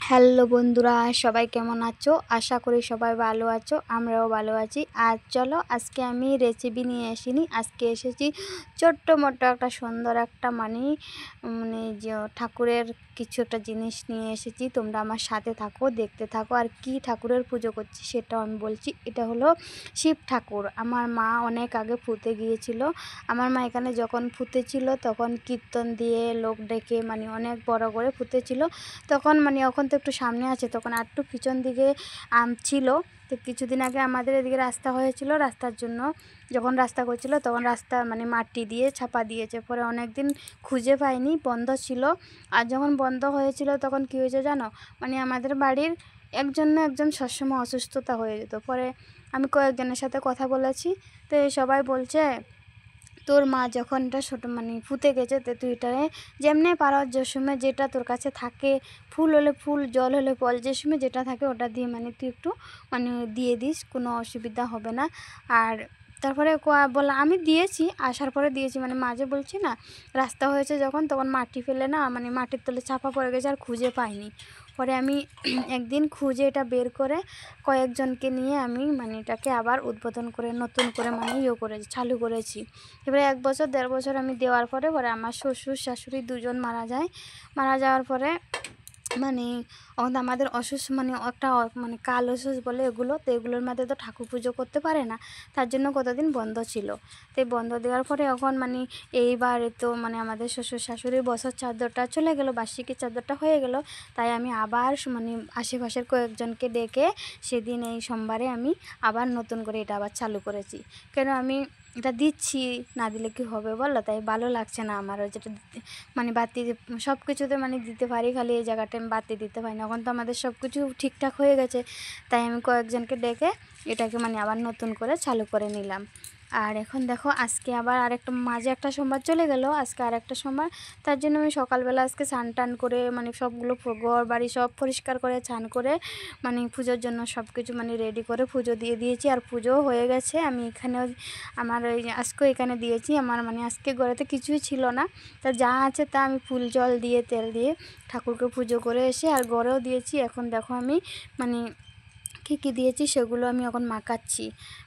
Hello বন্ধুরা, সবাই কেমন আছো? আশা করি সবাই ভালো আছো, আমরাও ভালো আছি। আর চলো আজকে আমি রেসিপি নিয়ে আসিনি, আজকে এসেছি ছোট্ট মোটো একটা সুন্দর একটা মানে যে ঠাকুরের কিছু একটা জিনিস নিয়ে এসেছি। তোমরা আমার সাথে থাকো, দেখতে থাকো। আর কি ঠাকুরের পুজো করছি সেটাও আমি বলছি। এটা হলো শিব ঠাকুর। আমার মা অনেক আগে ফুতে গিয়েছিল। আমার মা এখানে যখন ফুতেছিল তখন কীর্তন দিয়ে লোক ডেকে মানে অনেক বড় করে ফুতেছিল। তখন মানে এখন তো একটু সামনে আছে, তখন আর একটু পিছন দিকে ছিল। তো কিছুদিন আগে আমাদের এদিকে রাস্তা হয়েছিল, রাস্তার জন্য যখন রাস্তা করছিল তখন রাস্তা মানে মাটি দিয়ে চাপা দিয়েছে। পরে অনেক দিন খুঁজে পাইনি, বন্ধ ছিল। আর যখন বন্ধ হয়েছিল তখন কী হয়েছে জানো, মানে আমাদের বাড়ির একজন না একজন সবসময় অসুস্থতা হয়ে যেত। পরে আমি কয়েকজনের সাথে কথা বলেছি, তো সবাই বলছে তোর মা যখন এটা ছোটো মানে ফুটে গেছে, তো তুই এটা যেমনি পারো যে সময় যেটা তোর কাছে থাকে, ফুল হলে ফুল, জল হলে ফল, যে সময় যেটা থাকে ওটা দিয়ে মানে তুই একটু মানে দিয়ে দিস, কোনো অসুবিধা হবে না। আর তারপরে বলা আমি দিয়েছি, আসার পরে দিয়েছি, মানে মাঝে বলছি না রাস্তা হয়েছে যখন, তখন মাটি ফেলে না মানে মাটির তলে চাপা পড়ে গেছে, আর খুঁজে পাইনি। পরে আমি একদিন খুঁজে এটা বের করে কয়েকজনকে নিয়ে আমি মানে এটাকে আবার উদ্বোধন করে নতুন করে মানে করেছি, চালু করেছি। এবারে 1 বছর 1.5 বছর আমি দেওয়ার পরে আমার শ্বশুর শাশুড়ি দুজন মারা যায়। মারা যাওয়ার পরে মানে আমাদের অসুস্থ মানে একটা মানে কাল অসুস্থ বলে এগুলো, তো এগুলোর মধ্যে তো ঠাকুর পুজো করতে পারে না, তার জন্য কতদিন বন্ধ ছিল। তো বন্ধ দেওয়ার পরে এখন মানে এইবারে তো মানে আমাদের শ্বশুর শাশুড়ির বছর চাদরটা চলে গেল, বার্ষিকীর চাদরটা হয়ে গেল। তাই আমি আবার মানে আশেপাশের কয়েকজনকে ডেকে সেদিন এই সোমবারে আমি আবার নতুন করে এটা আবার চালু করেছি। কেন আমি এটা দিচ্ছি, না দিলে কি হবে বলো? তাই ভালো লাগছে না আমারও, যেটা মানে বাতি সব কিছুতে মানে দিতে পারি, খালি এই জায়গাটা আমি বাতি দিতে পারি না। এখন তো আমাদের সব কিছু ঠিকঠাক হয়ে গেছে, তাই আমি কয়েকজনকে ডেকে এটাকে মানে আবার নতুন করে চালু করে নিলাম। আর এখন দেখো আজকে আবার আরেকটা মাঝে একটা সোমবার চলে গেল, আজকে আরেকটা সোমবার। তার জন্য আমি সকালবেলা আজকে স্নান টান করে মানে সবগুলো ঘর বাড়ি সব পরিষ্কার করে স্নান করে মানে পুজোর জন্য সব কিছু মানে রেডি করে পুজো দিয়ে দিয়েছি। আর পুজোও হয়ে গেছে। আমি এখানেও আমার ওই আজকেও এখানে দিয়েছি। আমার মানে আজকে ঘরেতে কিছুই ছিল না, তা যা আছে তা আমি ফুল জল দিয়ে তেল দিয়ে ঠাকুরকে পুজো করে এসে আর ঘরেও দিয়েছি। এখন দেখো আমি মানে কী কী দিয়েছি সেগুলো আমি এখন মাখাচ্ছি।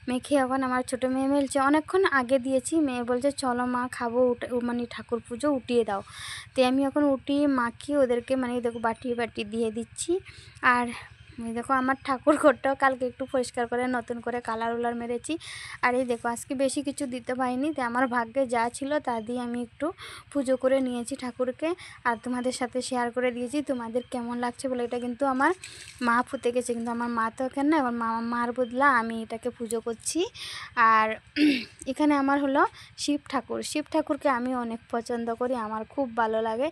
মেখে এখন আমার ছোটো মেয়ে মেলছে, অনেকক্ষণ আগে দিয়েছি। মেয়ে বলছে চলো মা খাবো, মানে ঠাকুর পুজো উঠিয়ে দাও। তো আমি এখন উঠিয়ে মাখিয়ে ওদেরকে মানে দেখো বাটি বাটি দিয়ে দিচ্ছি। আর দেখো আমার ঠাকুর ঘরটাও কালকে একটু পরিষ্কার করে নতুন করে কালার উলার মেরেছি। আর এই দেখো আজকে বেশি কিছু দিতে পারিনি, তো আমার ভাগ্যে যা ছিল তা দিয়ে আমি একটু পুজো করে নিয়েছি ঠাকুরকে। আর তোমাদের সাথে শেয়ার করে দিয়েছি। তোমাদের কেমন লাগছে বলে, এটা কিন্তু আমার মা ফুটে গেছে, কিন্তু আমার মা তো এখানে না, এবার মার বদলা আমি এটাকে পুজো করছি। আর এখানে আমার হলো শিব ঠাকুর। শিব ঠাকুরকে আমি অনেক পছন্দ করি, আমার খুব ভালো লাগে,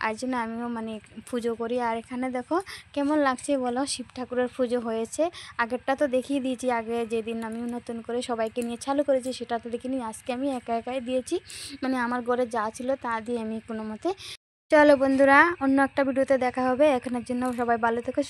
আর জন্য আমিও মানে পুজো করি। আর এখানে দেখো কেমন লাগছে বলো, শিব ঠাকুরের পুজো হয়েছে। আগেরটা তো দেখিয়ে দিয়েছি, আগে যেদিন আমি নতুন করে সবাইকে নিয়ে চালু করেছি সেটা তো দেখিনি। আজকে আমি একা একাই দিয়েছি, মানে আমার ঘরে যা ছিল তা দিয়ে আমি কোনো মতে। চলো বন্ধুরা, অন্য একটা ভিডিওতে দেখা হবে। এখানের জন্য সবাই ভালো থেকো।